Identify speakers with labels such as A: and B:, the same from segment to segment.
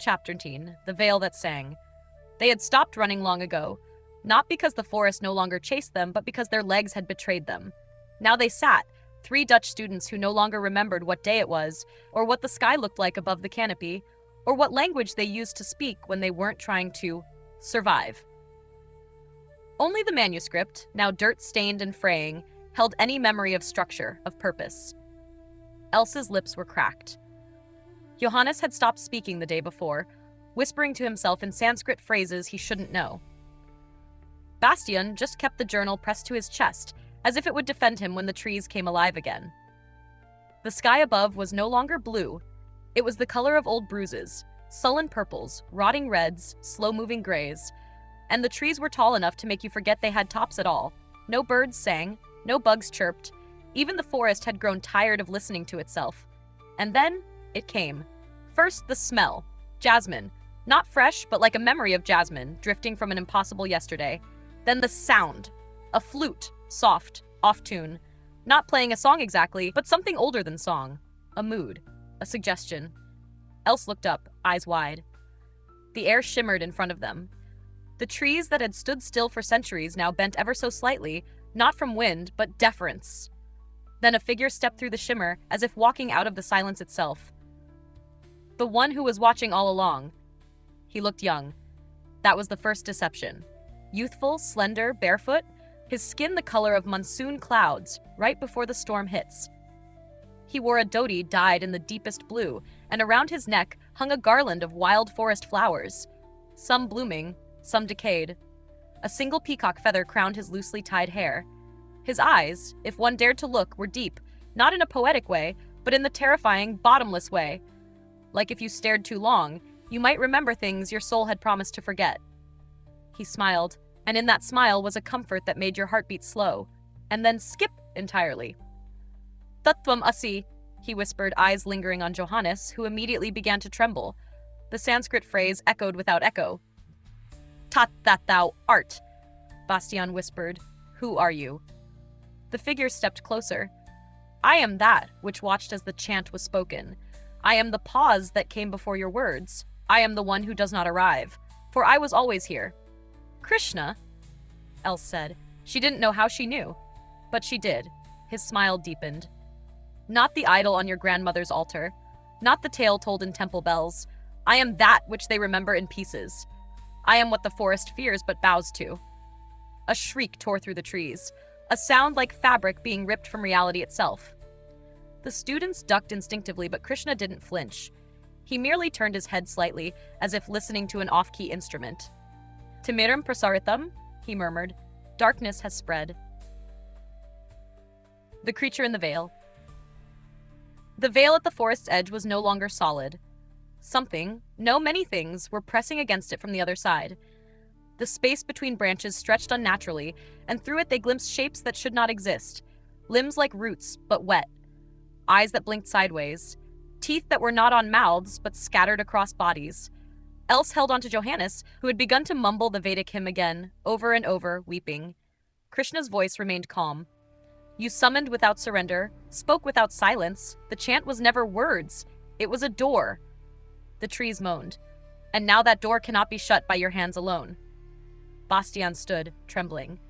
A: Chapter 13. The Veil That Sang. They had stopped running long ago, not because the forest no longer chased them, but because their legs had betrayed them. Now they sat, three Dutch students who no longer remembered what day it was, or what the sky looked like above the canopy, or what language they used to speak when they weren't trying to survive. Only the manuscript, now dirt-stained and fraying, held any memory of structure, of purpose. Elsa's lips were cracked. Johannes had stopped speaking the day before, whispering to himself in Sanskrit phrases he shouldn't know. Bastian just kept the journal pressed to his chest, as if it would defend him when the trees came alive again. The sky above was no longer blue. It was the color of old bruises, sullen purples, rotting reds, slow-moving grays, and the trees were tall enough to make you forget they had tops at all. No birds sang, no bugs chirped. Even the forest had grown tired of listening to itself. And then it came. First, the smell. Jasmine. Not fresh, but like a memory of jasmine, drifting from an impossible yesterday. Then the sound. A flute, soft, off-tune. Not playing a song exactly, but something older than song. A mood. A suggestion. Else looked up, eyes wide. The air shimmered in front of them. The trees that had stood still for centuries now bent ever so slightly, not from wind, but deference. Then a figure stepped through the shimmer, as if walking out of the silence itself. The one who was watching all along. He looked young. That was the first deception. Youthful, slender, barefoot, his skin the color of monsoon clouds, right before the storm hits. He wore a dhoti dyed in the deepest blue, and around his neck hung a garland of wild forest flowers, some blooming, some decayed. A single peacock feather crowned his loosely tied hair. His eyes, if one dared to look, were deep, not in a poetic way, but in the terrifying, bottomless way. Like if you stared too long, you might remember things your soul had promised to forget. He smiled, and in that smile was a comfort that made your heartbeat slow, and then skip entirely. Tattvam asi, he whispered, eyes lingering on Johannes, who immediately began to tremble. The Sanskrit phrase echoed without echo. Tat that thou art, Bastian whispered. Who are you? The figure stepped closer. I am that which watched as the chant was spoken. I am the pause that came before your words. I am the one who does not arrive, for I was always here. Krishna, Else said. She didn't know how she knew, but she did. His smile deepened. Not the idol on your grandmother's altar, not the tale told in temple bells. I am that which they remember in pieces. I am what the forest fears but bows to. A shriek tore through the trees, a sound like fabric being ripped from reality itself. The students ducked instinctively, but Krishna didn't flinch. He merely turned his head slightly, as if listening to an off-key instrument. Timiram prasaritham, he murmured. Darkness has spread. The creature in the veil. The veil at the forest's edge was no longer solid. Something, no many things, were pressing against it from the other side. The space between branches stretched unnaturally, and through it they glimpsed shapes that should not exist. Limbs like roots, but wet. Eyes that blinked sideways. Teeth that were not on mouths, but scattered across bodies. Else held onto Johannes, who had begun to mumble the Vedic hymn again, over and over, weeping. Krishna's voice remained calm. You summoned without surrender, spoke without silence. The chant was never words. It was a door. The trees moaned. And now that door cannot be shut by your hands alone. Bastian stood, trembling.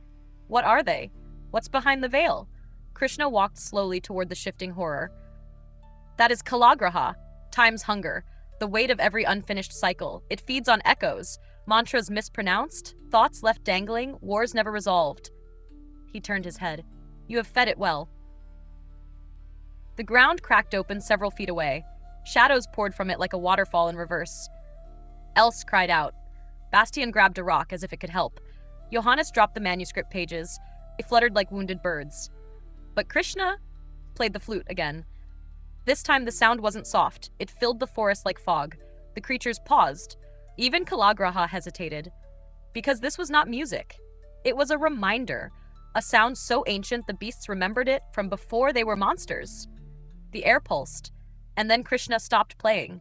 A: What are they? What's behind the veil? Krishna walked slowly toward the shifting horror. That is Kalagraha, time's hunger, the weight of every unfinished cycle. It feeds on echoes, mantras mispronounced, thoughts left dangling, wars never resolved. He turned his head. You have fed it well. The ground cracked open several feet away. Shadows poured from it like a waterfall in reverse. Else cried out. Bastian grabbed a rock as if it could help. Johannes dropped the manuscript pages. They fluttered like wounded birds. But Krishna played the flute again. This time the sound wasn't soft. It filled the forest like fog. The creatures paused. Even Kalagraha hesitated. Because this was not music. It was a reminder. A sound so ancient the beasts remembered it from before they were monsters. The air pulsed. And then Krishna stopped playing.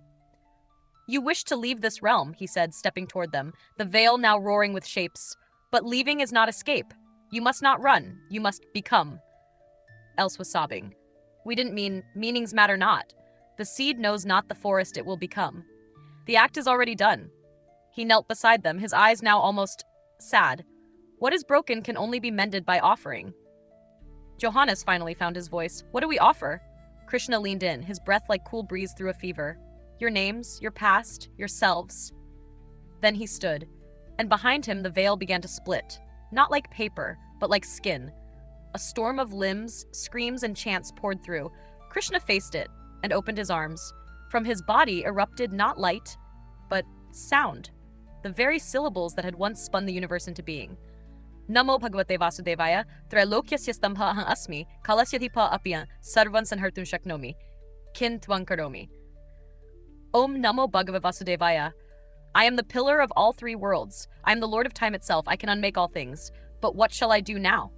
A: You wish to leave this realm, he said, stepping toward them, the veil now roaring with shapes. But leaving is not escape. You must not run. You must become. Else was sobbing. We didn't mean meanings matter not. The seed knows not the forest it will become. The act is already done. He knelt beside them, his eyes now almost sad. What is broken can only be mended by offering. Johannes finally found his voice. What do we offer? Krishna leaned in, his breath like cool breeze through a fever. Your names, your past, yourselves. Then he stood, and behind him the veil began to split, not like paper, but like skin. A storm of limbs, screams, and chants poured through. Krishna faced it and opened his arms. From his body erupted not light, but sound, the very syllables that had once spun the universe into being. Namo Bhagavate Vasudevaya, Trilokyasya Stambha Aham Asmi, Kalasyadhipa Apyan, Sarvan Sanhartun Shaknomi, Kin Tvang Karomi. Om Namo Bhagavate Vasudevaya. I am the pillar of all three worlds. I am the Lord of time itself. I can unmake all things. But what shall I do now?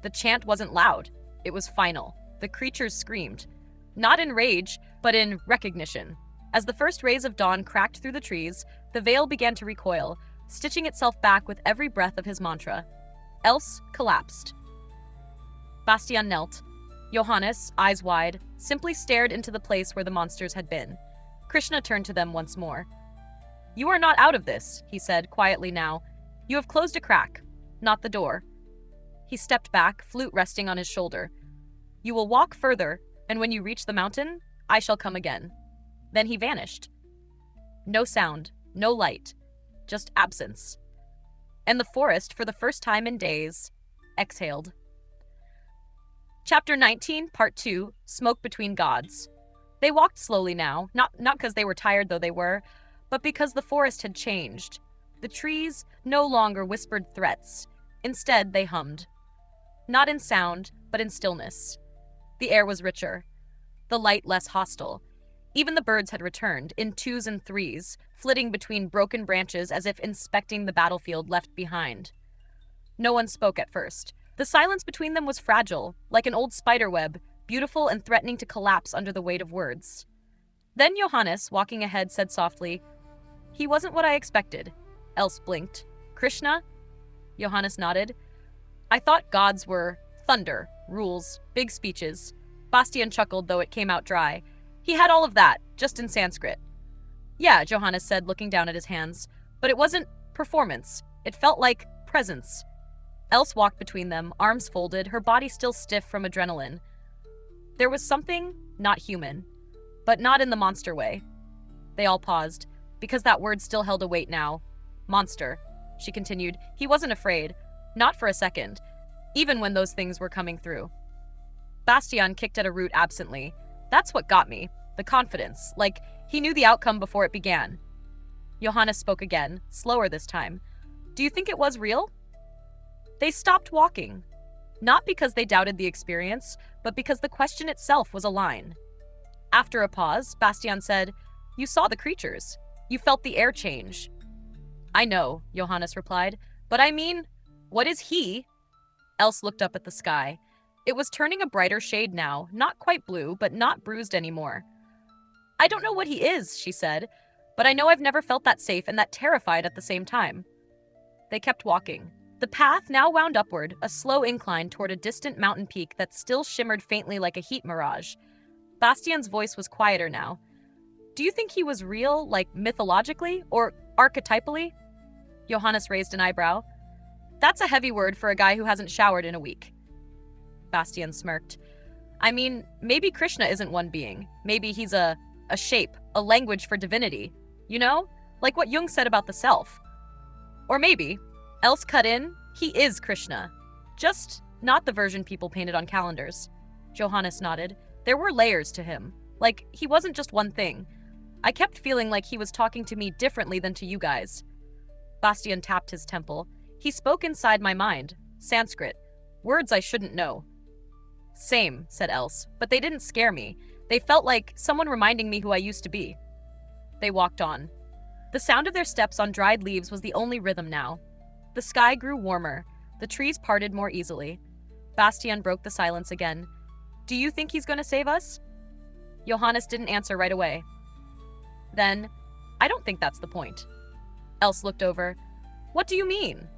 A: The chant wasn't loud. It was final. The creatures screamed. Not in rage, but in recognition. As the first rays of dawn cracked through the trees, the veil began to recoil, stitching itself back with every breath of his mantra. Else collapsed. Bastian knelt. Johannes, eyes wide, simply stared into the place where the monsters had been. Krishna turned to them once more. You are not out of this, he said, quietly now. You have closed a crack, not the door. He stepped back, flute resting on his shoulder. You will walk further, and when you reach the mountain, I shall come again. Then he vanished. No sound, no light, just absence. And the forest, for the first time in days, exhaled. Chapter 19, Part 2, Smoke Between Gods. They walked slowly now, not because they were tired though they were, but because the forest had changed. The trees no longer whispered threats. Instead, they hummed. Not in sound, but in stillness. The air was richer, the light less hostile. Even the birds had returned, in twos and threes, flitting between broken branches as if inspecting the battlefield left behind. No one spoke at first. The silence between them was fragile, like an old spider web, beautiful and threatening to collapse under the weight of words. Then Johannes, walking ahead, said softly, He wasn't what I expected. Else blinked. Krishna? Johannes nodded. I thought gods were thunder, rules, big speeches. Bastian chuckled, though it came out dry. He had all of that, just in Sanskrit. Yeah, Johannes said, looking down at his hands. But it wasn't performance. It felt like presence. Else walked between them, arms folded, her body still stiff from adrenaline. There was something not human, but not in the monster way. They all paused, because that word still held a weight now. Monster, she continued. He wasn't afraid. Not for a second, even when those things were coming through. Bastian kicked at a root absently. That's what got me. The confidence. Like, he knew the outcome before it began. Johannes spoke again, slower this time. Do you think it was real? They stopped walking. Not because they doubted the experience, but because the question itself was a line. After a pause, Bastian said, You saw the creatures. You felt the air change. I know, Johannes replied, but I mean, what is he? Else looked up at the sky. It was turning a brighter shade now, not quite blue, but not bruised anymore. I don't know what he is, she said, but I know I've never felt that safe and that terrified at the same time. They kept walking. The path now wound upward, a slow incline toward a distant mountain peak that still shimmered faintly like a heat mirage. Bastian's voice was quieter now. Do you think he was real, like mythologically, or archetypally? Johannes raised an eyebrow. That's a heavy word for a guy who hasn't showered in a week. Bastian smirked. I mean, maybe Krishna isn't one being. Maybe he's a shape, a language for divinity. You know? Like what Jung said about the self. Or maybe, Else cut in, he is Krishna. Just not the version people painted on calendars. Johannes nodded. There were layers to him. Like, he wasn't just one thing. I kept feeling like he was talking to me differently than to you guys. Bastian tapped his temple. He spoke inside my mind. Sanskrit. Words I shouldn't know. Same, said Else, but they didn't scare me. They felt like someone reminding me who I used to be. They walked on. The sound of their steps on dried leaves was the only rhythm now. The sky grew warmer. The trees parted more easily. Bastian broke the silence again. Do you think he's going to save us? Johannes didn't answer right away. Then, I don't think that's the point. Else looked over. What do you mean?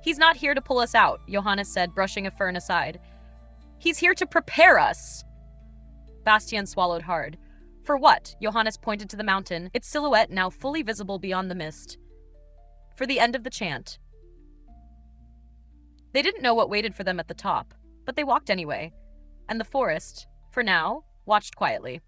A: He's not here to pull us out, Johannes said, brushing a fern aside. He's here to prepare us. Bastian swallowed hard. For what? Johannes pointed to the mountain, its silhouette now fully visible beyond the mist. For the end of the chant. They didn't know what waited for them at the top, but they walked anyway. And the forest, for now, watched quietly.